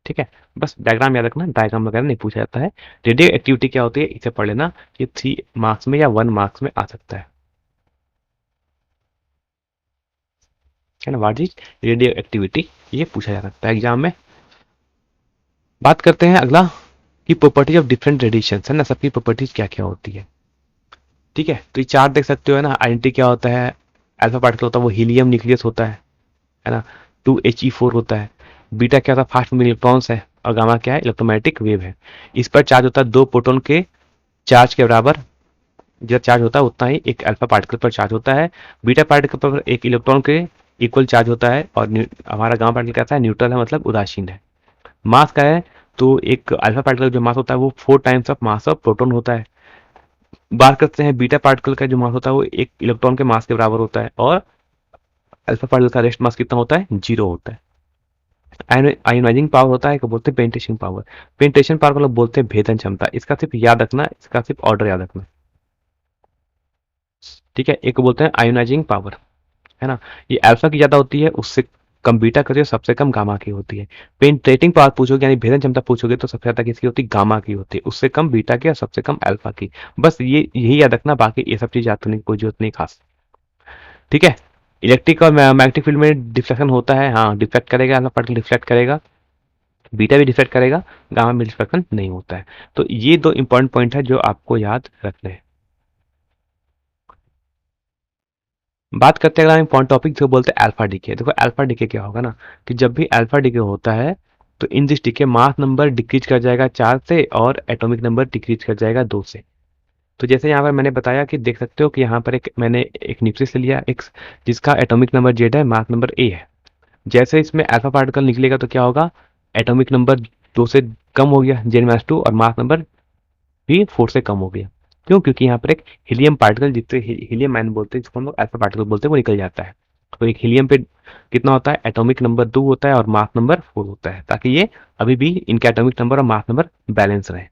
ठीक है, बस डायग्राम याद रखना, डायग्राम वगैरह नहीं पूछा जाता है। रेडियो एक्टिविटी क्या होती है इसे पढ़ लेना, ये 3 मार्क्स में या 1 मार्क्स में आ सकता है ना। व्हाट इज रेडियो एक्टिविटी, ये पूछा जा सकता है एग्जाम में। बात करते हैं अगला कि प्रॉपर्टीज ऑफ डिफरेंट रेडिएशन, है ना, सबकी प्रॉपर्टीज क्या क्या होती है। ठीक है, तो ये चार्ट देख सकते हो, है ना। आइडेंटिटी क्या होता है, अल्फा पार्टिकल होता है वो हीलियम न्यूक्लियस होता है ना। 2He4 होता है। बीटा क्या होता है, फास्ट मूविंग इलेक्ट्रॉन्स है। और गामा क्या है, इलेक्ट्रोमैग्नेटिक वेव है। इस पर चार्ज होता है दो प्रोटॉन के चार्ज के बराबर, जितना चार्ज होता है उतना ही एक अल्फा पार्टिकल पर चार्ज होता है। बीटा पार्टिकल पर एक इलेक्ट्रॉन के इक्वल चार्ज होता है। और हमारा गामा पार्टिकल कैसा है, न्यूट्रल है, मतलब उदासीन है। मास का है, तो एक अल्फा पार्टिकल जो मास होता है वो 4 times of mass of proton होता है। बात करते हैं बीटा पार्टिकल का जो मास होता है वो एक इलेक्ट्रॉन के मास के बराबर होता है। और अल्फा पार्टिकल का रेस्ट मास कितना होता है, 0 होता है। आयोनाइजिंग पावर होता है, बोलते हैं पेनिट्रेशन पावर। पेनिट्रेशन पावर मतलब बोलते हैं भेदन क्षमता। इसका सिर्फ याद रखना, इसका सिर्फ ऑर्डर याद रखना। ठीक है, एक बोलते हैं आयोनाइजिंग पावर, है ना, ये अल्फा की ज्यादा होती है, उससे कम बीटा की होती है, सबसे कम गामा की होती है। पेनिट्रेटिंग पावर पूछोगे यानी भेदन क्षमता पूछोगे तो सबसे ज्यादा किसकी होती है, गामा की होती है, उससे कम बीटा की और सबसे कम अल्फा की। बस ये यही याद रखना, बाकी ये सब चीज याद करने की कोई जरूरत नहीं खास। ठीक है, इलेक्ट्रिक और मैग्नेटिक फील्ड में डिफ्लेक्शन होता है, हाँ डिफ्लेक्ट करेगा, अल्फा पार्टिकल डिफ्लेक्ट करेगा, बीटा भी डिफ्लेक्ट करेगा, गामा में डिफ्लेक्शन नहीं होता है। तो ये दो इंपॉर्टेंट पॉइंट है जो आपको याद रखने हैं। बात करते हैं अगला इंपॉर्टेंट टॉपिक जो बोलते हैं अल्फा डीके। देखो अल्फा डीके क्या होगा ना कि जब भी अल्फा डीके होता है तो in this decay mass number decrease कर जाएगा 4 से और एटॉमिक नंबर डिक्रीज कर जाएगा 2 से। तो जैसे यहाँ पर मैंने बताया कि देख सकते हो कि यहाँ पर एक मैंने एक न्यूक्लियस ले लिया एक जिसका एटॉमिक नंबर जेड है, मास नंबर ए है। जैसे इसमें अल्फा पार्टिकल निकलेगा तो क्या होगा, एटॉमिक नंबर 2 से कम हो गया जेड-2 और मास नंबर भी 4 से कम हो गया। क्यों? क्योंकि यहाँ पर एक हीलियम पार्टिकल जिससे हीलियम आयन बोलते हैं जिसको हम लोग अल्फा पार्टिकल बोलते हैं वो निकल जाता है। तो एक हीलियम पे कितना होता है, एटॉमिक नंबर 2 होता है और मास नंबर 4 होता है, ताकि ये अभी भी इनके एटॉमिक नंबर और मास नंबर बैलेंस रहे।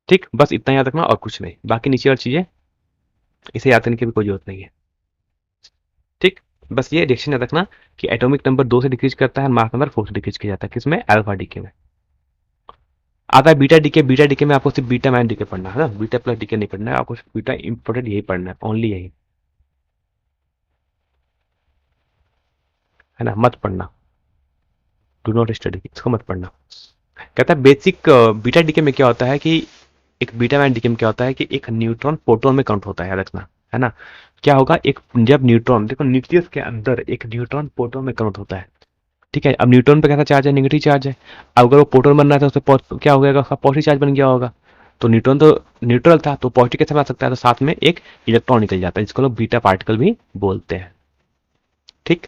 ठीक, बस इतना याद रखना और कुछ नहीं, बाकी नीचे और चीजें इसे याद करने की भी कोई जरूरत नहीं है। ठीक, बस ये रिएक्शन याद रखना कि एटॉमिक नंबर 2 से डिक्रीज करता है, मास नंबर 4 से डिक्रीज किया जाता है, किसमें, अल्फा डीके में। आता है बीटा डीके। बीटा डीके में आपको सिर्फ बीटा माइनस डीके पढ़ना है ना, बीटा प्लस डीके नहीं पढ़ना है आपको, सिर्फ बीटा इंपॉर्टेंट यही पढ़ना है, ओनली यही, है ना, मत पढ़ना, डू नॉट स्टडी, इसको मत पढ़ना। कहता है बेसिक बीटा डीके में क्या होता है कि एक बीटा माइनस डीके में क्या होता है कि एक न्यूट्रॉन प्रोटॉन में काउंट होता है, याद रखना, है ना। क्या होगा, एक जब न्यूट्रॉन, देखो न्यूक्लियस के अंदर एक न्यूट्रॉन प्रोटॉन में कन्वर्ट होता है। ठीक है, अब न्यूट्रॉन पे कैसा चार्ज है, नेगेटिव चार्ज है। अब अगर वो प्रोटॉन बन रहा था उससे क्या हो गया, उसका पॉजिटिव चार्ज बन गया होगा। तो न्यूट्रॉन तो न्यूट्रल था तो पॉजिटिव कैसे बना सकता है, तो साथ में एक इलेक्ट्रॉन निकल जाता है जिसको लोग बीटा पार्टिकल भी बोलते हैं। ठीक,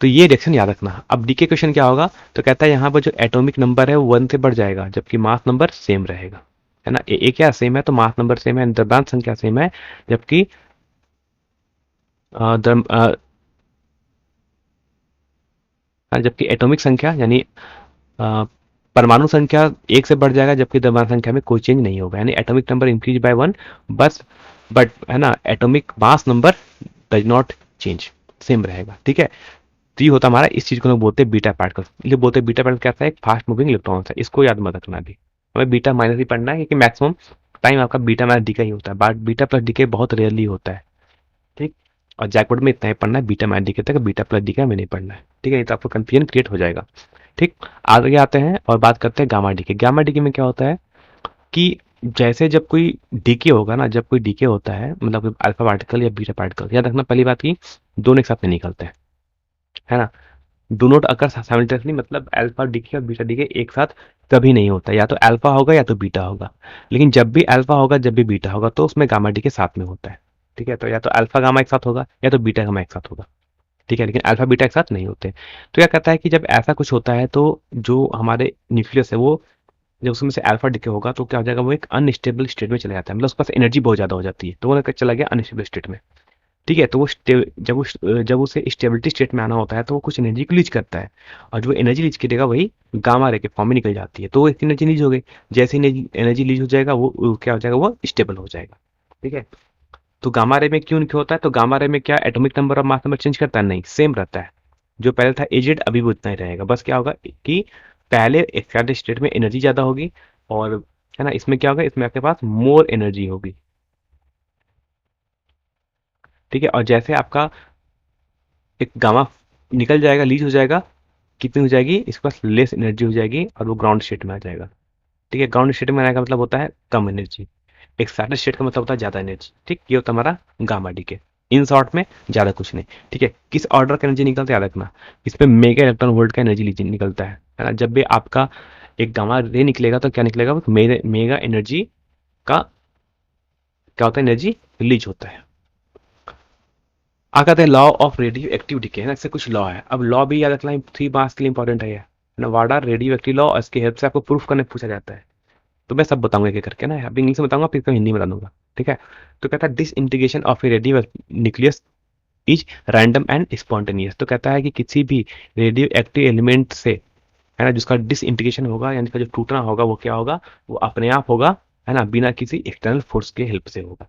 तो ये रिएक्शन याद रखना। अब डीके क्वेश्चन क्या होगा, तो कहता है यहाँ पर जो एटॉमिक नंबर है वो 1 से बढ़ जाएगा जबकि मास नंबर सेम रहेगा, है ना। ए क्या सेम है, तो मास नंबर सेम है, द्रव्यमान संख्या सेम है, जबकि अ, द्रव- अ, जबकि एटॉमिक संख्या यानी अ, परमाणु संख्या 1 से बढ़ जाएगा जबकि द्रव्यमान संख्या में कोई चेंज नहीं होगा, यानी एटॉमिक नंबर इंक्रीज बाय 1 बस, बट है ना atomic mass number does not change, same रहेगा। ठीक है, तो ये होता है हमारा, इस चीज को लोग बोलते हैं बीटा पार्टिकल। ये बोलते हैं बीटा पार्टिकल कैसा है, एक फास्ट मूविंग इलेक्ट्रॉन है, इसको याद मत रखना अभी, हमें बीटा माइनस ही पढ़ना है क्योंकि मैक्सिमम टाइम आपका बीटा माइनस डी का ही होता है, बट बीटा प्लस डी के बहुत रेयरली होता है। ठीक, और जैकपॉट में इतना ही पढ़ना है, बीटा माइनस डी के तक, बीटा प्लस डी का हमें नहीं पढ़ना है। ठीक है, ये तो आपको कंफ्यूजन क्रिएट हो जाएगा। ठीक, आगे आते हैं और बात करते हैं गामा डीके। गामा डीके में क्या होता है कि जैसे जब कोई डीके होगा ना, जब कोई डीके होता है मतलब अल्फा पार्टिकल या बीटा पार्टिकल, याद रखना पहली बात की दोनों एक साथ में निकलते हैं, है ना। डू नॉट अकर साइमल्टेनियसली, मतलब अल्फा डीके और बीटा डीके एक साथ कभी नहीं होता, या तो अल्फा होगा या तो बीटा होगा। लेकिन जब भी अल्फा होगा जब भी बीटा होगा तो उसमें गामा डीके साथ में होता है। ठीक है, तो या तो अल्फा गामा एक साथ होगा या तो बीटा गामा एक साथ होगा। ठीक है, लेकिन अल्फा बीटा एक साथ नहीं होते। तो क्या कहता है कि जब ऐसा कुछ होता है तो जो हमारे न्यूक्लियस है वो, जब उसमें से अल्फा डिके होगा तो क्या हो जाएगा, वो एक अनस्टेबल स्टेट में चला जाता है, मतलब उसके पास एनर्जी बहुत ज़्यादा हो जाती है, तो वो चला गया अनस्टेबल स्टेट में। ठीक है, तो वो जब उसे स्टेबिलिटी स्टेट में आना होता है तो वो कुछ एनर्जी को लीज करता है, और जो एनर्जी लीज करेगा वही गामा रे के फॉर्म में निकल जाती है, तो वो एक एनर्जी लीज हो गई। जैसे एनर्जी लीज हो जाएगा वो क्या हो जाएगा, वो स्टेबल हो जाएगा। ठीक है, तो गामा रे में क्यों क्या होता है, तो गामा रे में क्या एटॉमिक नंबर और मास नंबर चेंज करता है, नहीं, सेम रहता है। जो पहले था एजेड अभी भी उतना ही रहेगा, बस क्या होगा कि पहले एक्साइटेड स्टेट में एनर्जी ज्यादा होगी, और है ना इसमें क्या होगा, इसमें आपके पास मोर एनर्जी होगी। ठीक है, और जैसे आपका एक गामा निकल जाएगा, लीज हो जाएगा, कितनी हो जाएगी, इसके पास लेस एनर्जी हो जाएगी और वो ग्राउंड स्टेट में आ जाएगा। ठीक है, ग्राउंड स्टेट में आने का मतलब होता है कम एनर्जी, एक्साइटेड स्टेट का मतलब होता है ज्यादा एनर्जी। ठीक, ये होता है हमारा गामा डी के, इन शॉर्ट में ज्यादा कुछ नहीं। ठीक है, किस ऑर्डर का एनर्जी निकलता है याद रखना, इसमें मेगा इलेक्ट्रॉन वोल्ट का एनर्जी निकलता है ना। जब भी आपका एक गामा रे निकलेगा तो क्या निकलेगा, वो मेगा एनर्जी का क्या होता है, एनर्जी रिलीज होता है। आगे आते हैं law of radio active decay, है ना, इससे कुछ लॉ है। अब लॉ भी याद रखना 3 मार्क्स के लिए इंपॉर्टेंट है ये, है ना। What are radio active law, इसकी हेल्प से आपको प्रूफ करने पूछा जाता है। तो मैं सब बताऊंगा एक करके ना, अभी इंग्लिश में बताऊंगा फिर हिंदी में बता दूंगा। ठीक है, तो कहता है disintegration of a radio nucleus is random and spontaneous. तो कहता है कि किसी भी रेडियो एक्टिव एलिमेंट से, है ना, जिसका डिस इंटीग्रेशन होगा यानी इसका जो टूटना होगा वो क्या होगा, वो अपने आप होगा, है ना, बिना किसी एक्सटर्नल फोर्स के हेल्प से होगा।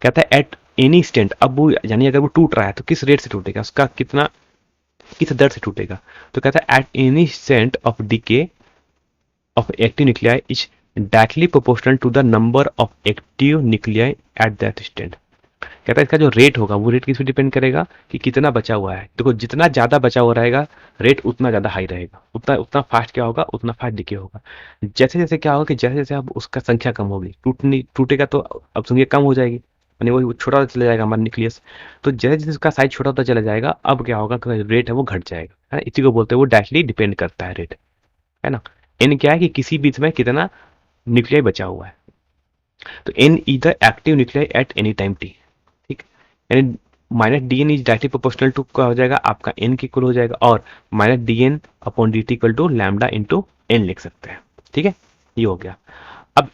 कहता है एट एनी इंस्टेंट, अब वो यानी अगर वो टूट रहा है तो किस रेट से टूटेगा, उसका कितना, किस दर से टूटेगा। तो कहता है at any instant of decay of active nuclei is directly proportional to the number of active nuclei at that instant। कहता है इसका जो रेट होगा वो रेट किस पे डिपेंड करेगा कि कितना बचा हुआ है। देखो जितना ज्यादा बचा हुआ रहेगा रेट उतना ज्यादा हाई रहेगा, उतना उतना फास्ट क्या होगा, उतना फास्ट डिके होगा। जैसे जैसे क्या होगा कि जैसे जैसे अब उसका संख्या कम होगी, टूटेगा तो अब संख्या कम हो जाएगी, यानी वो छोटा होता चला जाएगा हमारा न्यूक्लियस। तो जैसे जैसे उसका साइज छोटा होता चला जाएगा, अब क्या होगा, रेट है वो घट जाएगा, है ना। इसी को बोलते हैं, वो डायरेक्टली डिपेंड करता है रेट, है ना। एन क्या है कि किसी भी समय कितना न्यूक्लियाई बचा हुआ है। तो N is the active nuclei at any time T, ठीक। यानी minus D N is directly proportional to क्या हो जाएगा, आपका एन के इक्वल हो जाएगा, और minus D N upon D T equal to lambda into N लिख सकते हैं, ठीक है। ये हो गया। अब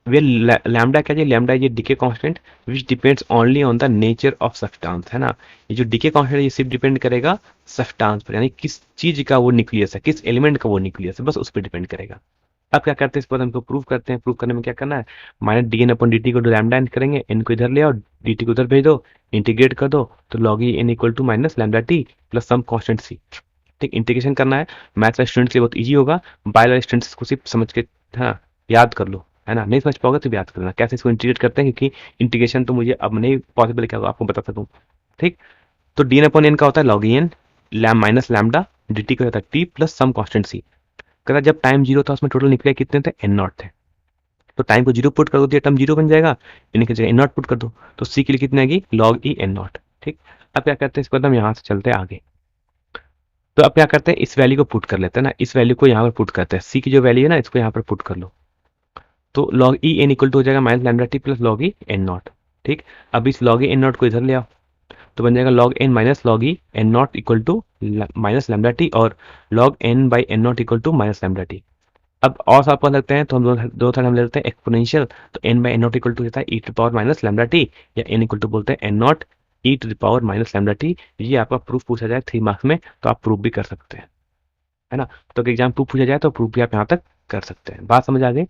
वे लैम्डा क्या है, लैम्डा ये decay constant which depends only on the nature of substance, है ना। ये जो डीके कांस्टेंट है ये सिर्फ डिपेंड करेगा सब्सटेंस पर, यानी किस चीज का वो न्यूक्लियस है, किस एलिमेंट का वो न्यूक्लियस है, बस उस पर डिपेंड करेगा। अब क्या करते हैं, इस पर हमको प्रूव करते हैं। प्रूव करने में क्या करना है, माइनस डी एन अपन डी टी को लैम्डा एन करेंगे, एन को इधर ले आओ, डी टी को उधर भेज दो, इंटीग्रेट कर दो, तो log e N equal to minus lambda T plus some constant c. ठीक, इंटीग्रेशन करना है। मैथ्स वाले स्टूडेंट्स के लिए बहुत ईजी होगा, बायो वाले स्टूडेंट्स को सिर्फ समझ के, हाँ, याद कर लो, है ना। नहीं समझ पाओगे तो याद कर लेना कैसे इसको इंटीग्रेट करते हैं, क्योंकि इंटीग्रेशन तो मुझे अब नहीं पॉसिबल क्या आपको बता सकूँ। ठीक, तो डी एन अपन एन का होता है log e N lam minus lambda, D T का होता है T plus some constant C. कहता जब टाइम जीरो था उसमें टोटल निकले कितने थे, एन नॉट थे। तो टाइम को जीरो पुट कर दो, टर्म जीरो बन जाएगा, एन की जगह एन नॉट पुट कर दो, तो सी के लिए कितनी आएगी, लॉग ई एन नॉट। ठीक, अब क्या करते हैं, इसको हम यहाँ से चलते हैं आगे। तो अब क्या करते हैं, इस वैल्यू को पुट कर लेते हैं ना, इस वैल्यू को यहाँ पर पुट करते हैं, सी की जो वैल्यू है ना इसको यहाँ पर पुट कर लो। तो log e N equal to हो जाएगा minus lambda T plus log e N naught. ठीक, अब इस लॉग ई एन नॉट को इधर ले आओ, तो बन जाएगा log n minus log e N not equal to minus lambda T, और log n by N not equal to minus lambda t. अब और साफ पढ़ लगते हैं तो हम दो थर्ड हम ले लेते हैं एक्सपोनेंशियल, तो n by N not equal to होता है e to power minus lambda t, या एन इक्वल टू बोलते हैं n not e to the power minus lambda t. ये आपका प्रूफ पूछा जाए 3 मार्क्स में तो आप प्रूफ भी कर सकते हैं, है ना। तो एग्जाम प्रूफ पूछा जाए तो प्रूफ भी आप यहाँ तक कर सकते हैं। बात समझ आ गई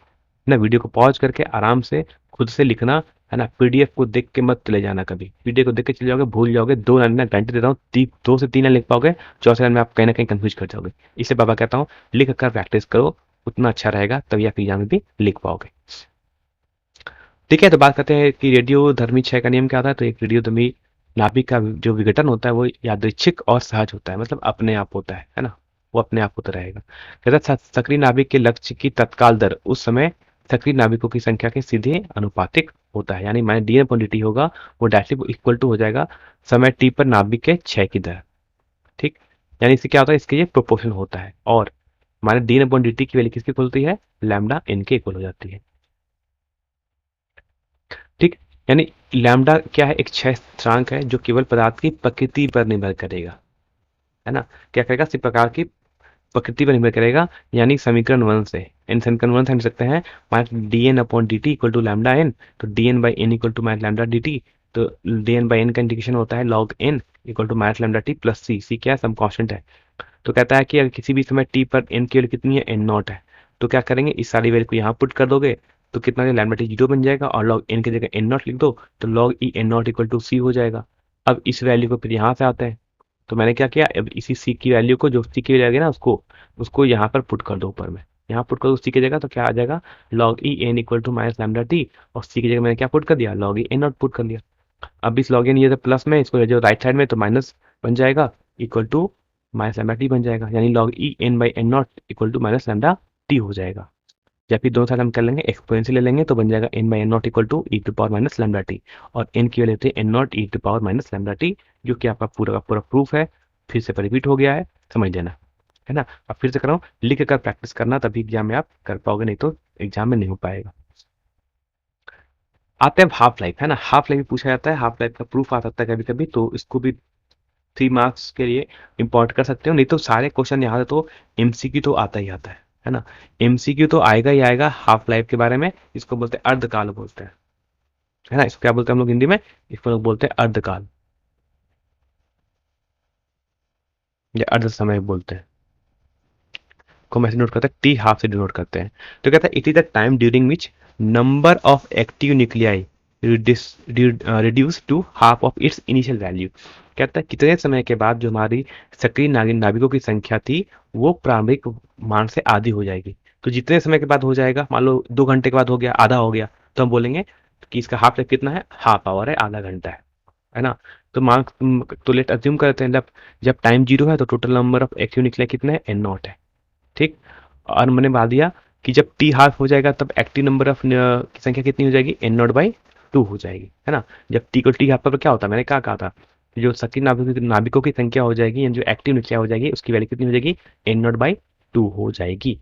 ना। वीडियो को पॉज करके आराम से खुद से लिखना, है ना। पीडीएफ को देख के मत चले जाना, कभी पीडीएफ को देख के चले जाओगे भूल जाओगे, 2 लाइन में गारंटी देता हूँ 2 से 3 लाइन लिख पाओगे, चौथे लाइन में आप कहीं ना कहीं कंफ्यूज कर जाओगे। इससे बाबा कहता हूँ लिख कर प्रैक्टिस करो, उतना अच्छा रहेगा, तभी आप एग्जाम में भी लिख पाओगे। ठीक है, तो बात करते हैं कि रेडियो धर्मी क्षय का नियम क्या होता है। तो एक रेडियो धर्मी नाभिक का जो विघटन होता है वो यादृच्छिक और सहज होता है, मतलब अपने आप होता है ना। वो अपने आप होता रहेगा। कहता है सक्रिय नाभिक के लक्ष्य की तत्काल दर उस समय सक्रिय नाभिकों की संख्या के सीधे अनुपातिक होता है, यानी minus D upon D T होगा, वो डायरेक्टली इक्वल टू हो जाएगा समय टी पर नाभिक के क्षय की दर। ठीक, यानी इससे क्या होता है, इसके ये प्रोपोर्शन होता है, और minus D upon D T की वैल्यू किसकी इक्वल होती है, लैम्डा एन के इक्वल हो जाती है। ठीक, यानी लैम्डा क्या है, एक क्षय स्थिरांक है जो केवल पदार्थ की प्रकृति पर निर्भर करेगा, है ना। क्या करेगा, सिर्फ प्रकार की प्रकृति पर निर्भर करेगा, यानी समीकरण 1 से इन समीकरण 1 से हम सकते हैं minus D N upon D T equal to lambda N, तो D N by N equal to minus lambda D T, तो डी एन बाई एन का इंडिकेशन होता है log N equal to minus lambda T plus C. C क्या है, some constant है। तो कहता है कि अगर किसी भी समय टी पर एन की वैल्यू कितनी है, एन नॉट है, तो क्या करेंगे, इस सारी वैल्यू को यहाँ पुट कर दोगे, तो कितना लैम्डा टी जीरो बन जाएगा, और लॉग एन की जगह एन नॉट लिख दो, तो log e N not equal to c हो जाएगा। अब इस वैल्यू को फिर यहाँ से आते हैं, तो मैंने क्या किया, अब इसी सी की वैल्यू को, जो सी की वैल्यू आ गई ना, उसको उसको यहाँ पर पुट कर दो ऊपर में, यहाँ पुट कर दो सी की जगह, तो क्या आ जाएगा, log e N equal to minus lambda T, और सी की जगह मैंने क्या पुट कर दिया, log e N naught put कर दिया। अब इस लॉग एन ये प्लस में, इसको जो राइट साइड में तो माइनस बन जाएगा, equal to minus lambda T बन जाएगा, यानी log e N by N not equal to minus lambda T हो जाएगा। जब फिर दोनों साइड हम कर लेंगे एक्सपोनेंशियल ले लेंगे, तो बन जाएगा N by N not equal to e to power minus lambda T, और एन की वैल्यू होती है N not e to power minus lambda T, जो कि आपका पूरा का पूरा प्रूफ है, फिर से रिपीट हो गया है, समझ लेना, है ना। अब फिर से कराऊँ, लिख कर प्रैक्टिस करना, तभी एग्जाम में आप कर पाओगे, नहीं तो एग्जाम में नहीं हो पाएगा। आते हैं हाफ लाइफ, है ना। हाफ लाइफ भी पूछा जाता है, हाफ लाइफ का प्रूफ आ सकता है कभी कभी, तो इसको भी 3 मार्क्स के लिए इम्पोर्ट कर सकते हो, नहीं तो सारे क्वेश्चन यहाँ से तो एमसीक्यू तो आता ही आता है ना। एमसीक्यू तो आएगा ही आएगा हाफ लाइफ के बारे में। इसको बोलते हैं अर्धकाल बोलते हैं, है ना। इसको क्या बोलते हैं हम लोग हिंदी में, इसको लोग बोलते हैं अर्धकाल या अर्ध समय बोलते हैं, को हम ऐसे नोट करते हैं, टी हाफ से डिनोट करते हैं। तो कहता है it is the time during which number of active nuclei reduce to half of its initial value. कहता है कितने समय के बाद जो हमारी सक्रिय नाभिकों की संख्या थी वो प्रारंभिक मान से आधी हो जाएगी। तो जितने समय के बाद हो जाएगा, मान लो 2 घंटे के बाद हो गया, आधा हो गया, तो हम बोलेंगे कि इसका हाफ लाइफ कितना है, हाफ आवर है, आधा घंटा है ना। तो मार्क, तो लेट अज्यूम करते हैं जब टाइम जीरो है तो total number of active nuclei कितना है, एन नॉट है। ठीक, और मैंने बता दिया कि जब टी हाफ हो जाएगा तब एक्टिव नंबर ऑफ की संख्या कितनी हो जाएगी, एन नॉट बाई 2 हो जाएगी, है ना। जब टी को टी हाफ पर क्या होता है, मैंने क्या कहा था, जो सक्रिय नाभिकों की संख्या हो जाएगी, यानी जो एक्टिव न्यूक्लिया हो जाएगी, उसकी वैल्यू कितनी हो जाएगी, n0/2 हो जाएगी।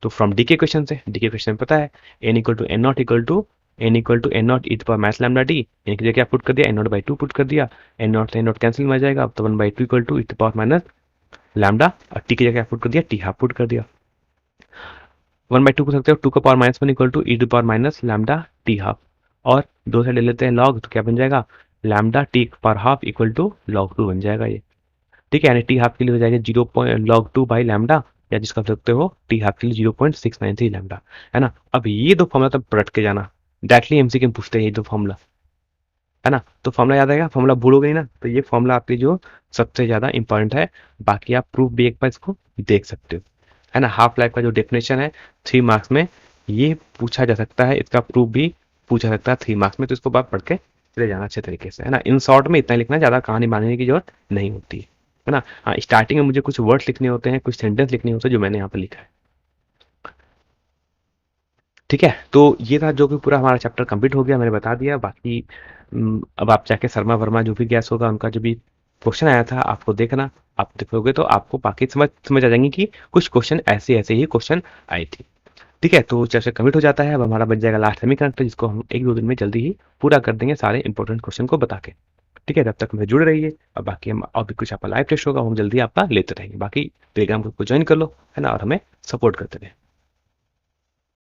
तो फ्रॉम डीके क्वेश्चन से, डीके क्वेश्चन पता है n equal to minus lambda D, यानी कि क्या पुट कर दिया, n0/2 पुट कर दिया, n0 से n0 कैंसिल में आ जाएगा, तो 1/2 इक्वल टू माइनस लैम्डा, और टी की जगह पुट कर दिया, टी हाफ पुट कर दिया। 1/2 को सकते हो 2 का power -1 equal to minus lambda T half, और दो से ले लेते हैं लॉग, तो क्या बन जाएगा, lambda T power half equal to log 2 बन जाएगा ये। ठीक है, यानी टी हाफ के लिए हो जाएगा 0.log 2/लैम्डा, या जिसका आप सकते हो टी हाफ के लिए 0.693 लैम्डा, है ना। अब ये दो फॉर्मूला तब पलट के जाना, डायरेक्टली एमसीक्यू में पूछते हैं ये दो फॉर्मूला, है ना। तो फॉर्मूला याद आएगा, फॉर्मूला भूलोगे नहीं ना, तो ये फॉर्मूला आपके जो सबसे ज्यादा इंपॉर्टेंट है। बाकी आप प्रूफ भी एक बार इसको देख सकते हो, है ना। हाफ लाइफ का जो डेफिनेशन है 3 मार्क्स में ये पूछा जा सकता है, इसका प्रूफ भी पूछा सकता है 3 मार्क्स में, तो इसको बात पढ़ के चले जाना अच्छे तरीके से, है ना। इन शॉर्ट में इतना लिखना, ज्यादा कहानी बांधने की जरूरत नहीं होती है ना। हाँ, स्टार्टिंग में मुझे कुछ वर्ड्स लिखने होते हैं, कुछ सेंटेंस लिखने होते हैं, जो मैंने यहाँ पर लिखा है। ठीक है, तो ये था जो कि पूरा हमारा चैप्टर कंप्लीट हो गया, मैंने बता दिया। बाकी अब आप जाके शर्मा वर्मा जो भी गैस होगा उनका जो भी क्वेश्चन आया था आपको देखना, आप देखोगे तो आपको बाकी समझ आ जाएंगे कि कुछ क्वेश्चन ऐसे ऐसे ही क्वेश्चन आई थी। ठीक है, तो चैप्टर कंप्लीट हो जाता है, अब हमारा बच जाएगा लास्ट सेमीकंडक्टर, जिसको हम 1-2 दिन में जल्दी ही पूरा कर देंगे सारे इंपॉर्टेंट क्वेश्चन को बता के। ठीक है, तब तक में जुड़े रहिए, और बाकी हम और भी कुछ आपका लाइव टेस्ट होगा, हम जल्दी आपका लेते रहेंगे। बाकी टेलीग्राम ग्रुप को ज्वाइन कर लो, है ना, और हमें सपोर्ट करते रहे।